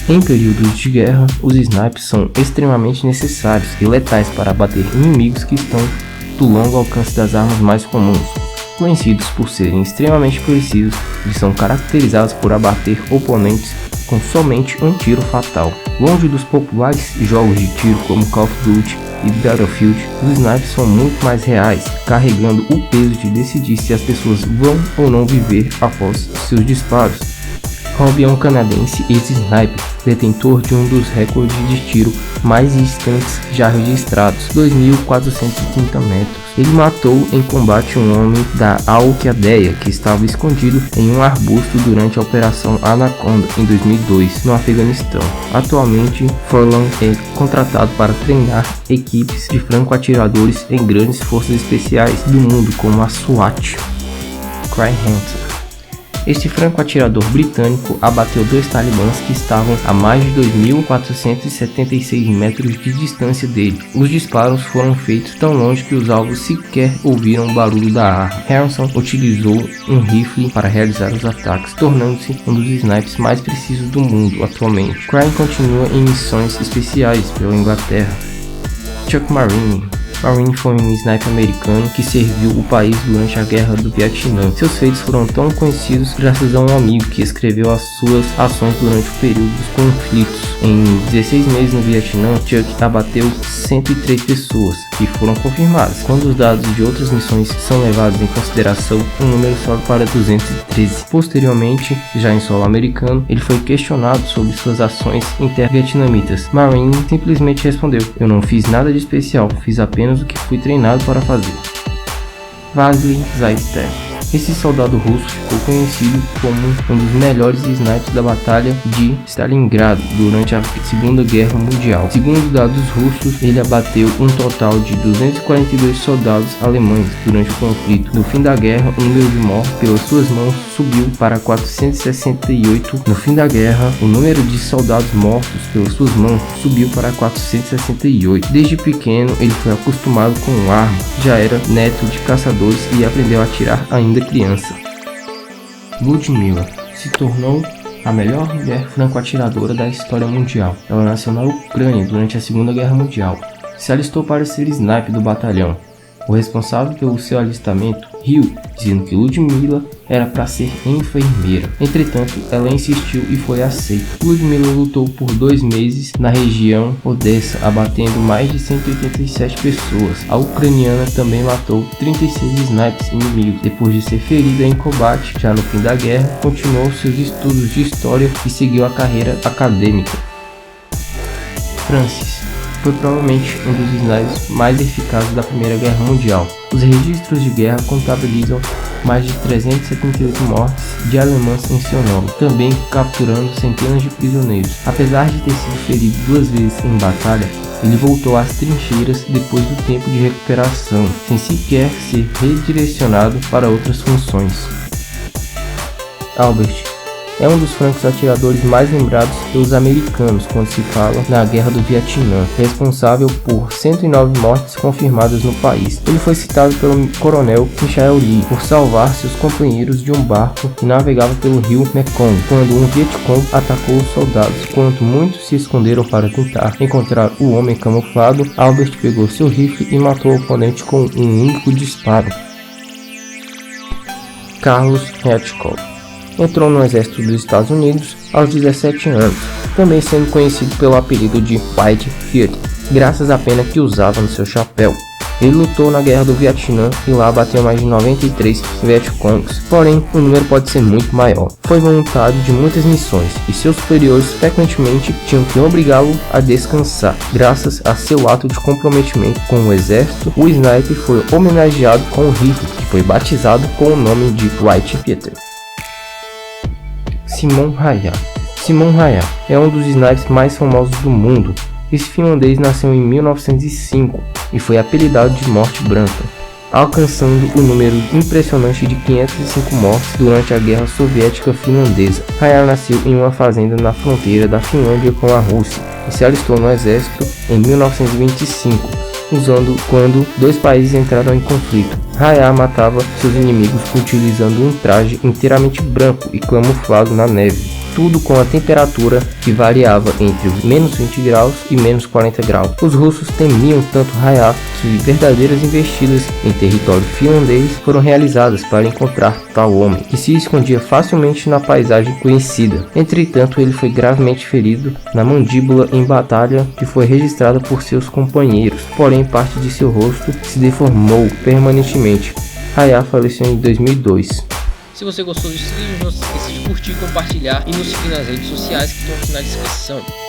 Em períodos de guerra, os snipes são extremamente necessários e letais para abater inimigos que estão do longo alcance das armas mais comuns. Conhecidos por serem extremamente precisos, eles são caracterizados por abater oponentes com somente um tiro fatal. Longe dos populares jogos de tiro como Call of Duty e Battlefield, os snipes são muito mais reais, carregando o peso de decidir se as pessoas vão ou não viver após seus disparos. Rob é um canadense ex-sniper, detentor de um dos recordes de tiro mais distantes já registrados, 2.430 metros. Ele matou em combate um homem da Al-Qaeda que estava escondido em um arbusto durante a Operação Anaconda em 2002, no Afeganistão. Atualmente, Furlan é contratado para treinar equipes de franco-atiradores em grandes forças especiais do mundo como a SWAT. Cry Hunter. Este franco-atirador britânico abateu 2 talibãs que estavam a mais de 2.476 metros de distância dele. Os disparos foram feitos tão longe que os alvos sequer ouviram o barulho da arma. Harrison utilizou um rifle para realizar os ataques, tornando-se um dos snipers mais precisos do mundo atualmente. Crane continua em missões especiais pela Inglaterra. Chuck Marine. Marine foi um sniper americano que serviu o país durante a Guerra do Vietnã. Seus feitos foram tão conhecidos graças a um amigo que escreveu as suas ações durante o período dos conflitos. Em 16 meses no Vietnã, Chuck abateu 103 pessoas, que foram confirmadas. Quando os dados de outras missões são levados em consideração, o número sobe para 213. Posteriormente, já em solo americano, ele foi questionado sobre suas ações inter-vietnamitas. Marine simplesmente respondeu: "Eu não fiz nada de especial, fiz apenas o que fui treinado para fazer." Vasily Zaytsev. Esse soldado russo ficou conhecido como um dos melhores snipers da Batalha de Stalingrado durante a Segunda Guerra Mundial. Segundo dados russos, ele abateu um total de 242 soldados alemães durante o conflito. No fim da guerra, o número de mortos pelas suas mãos subiu para 468. No fim da guerra, o número de soldados mortos pelas suas mãos subiu para 468. Desde pequeno, ele foi acostumado com armas, já era neto de caçadores e aprendeu a atirar ainda criança. Ludmilla se tornou a melhor mulher franco-atiradora da história mundial. Ela nasceu na Ucrânia durante a Segunda Guerra Mundial. Se alistou para ser sniper do batalhão. O responsável pelo seu alistamento riu, dizendo que Ludmilla era para ser enfermeira. Entretanto, ela insistiu e foi aceita. Ludmilla lutou por 2 meses na região Odessa, abatendo mais de 187 pessoas. A ucraniana também matou 36 snipers inimigos. Depois de ser ferida em combate, já no fim da guerra, continuou seus estudos de história e seguiu a carreira acadêmica. Francis foi provavelmente um dos snipers mais eficazes da Primeira Guerra Mundial. Os registros de guerra contabilizam mais de 378 mortes de alemães em seu nome, também capturando centenas de prisioneiros. Apesar de ter sido ferido 2 vezes em batalha, ele voltou às trincheiras depois do tempo de recuperação, sem sequer ser redirecionado para outras funções. Albert é um dos franco-atiradores mais lembrados pelos americanos quando se fala na Guerra do Vietnã, responsável por 109 mortes confirmadas no país. Ele foi citado pelo coronel Michael Lee por salvar seus companheiros de um barco que navegava pelo rio Mekong, quando um Vietcong atacou os soldados. Enquanto muitos se esconderam para tentar encontrar o homem camuflado, Albert pegou seu rifle e matou o oponente com um único disparo. Carlos Redskov entrou no exército dos Estados Unidos aos 17 anos, também sendo conhecido pelo apelido de White Fiat, graças à pena que usava no seu chapéu. Ele lutou na Guerra do Vietnã e lá bateu mais de 93 Vietcongs, porém o número pode ser muito maior. Foi voluntário de muitas missões e seus superiores frequentemente tinham que obrigá-lo a descansar. Graças a seu ato de comprometimento com o exército, o sniper foi homenageado com um rifle que foi batizado com o nome de White Peter. Simon Hayat. Simon Hayat é um dos snipers mais famosos do mundo. Esse finlandês nasceu em 1905 e foi apelidado de Morte Branca, alcançando o número impressionante de 505 mortes durante a Guerra Soviética Finlandesa. Hayat nasceu em uma fazenda na fronteira da Finlândia com a Rússia e se alistou no exército em 1925. Quando 2 países entraram em conflito. Hayat matava seus inimigos utilizando um traje inteiramente branco e camuflado na neve. tudo com a temperatura que variava entre menos 20 graus e menos 40 graus. Os russos temiam tanto Hayat que verdadeiras investidas em território finlandês foram realizadas para encontrar tal homem, que se escondia facilmente na paisagem conhecida. Entretanto, ele foi gravemente ferido na mandíbula em batalha que foi registrada por seus companheiros, porém parte de seu rosto se deformou permanentemente. Hayat faleceu em 2002. Se você gostou desse vídeo, não se esqueça de curtir, compartilhar e nos seguir nas redes sociais que estão aqui na descrição.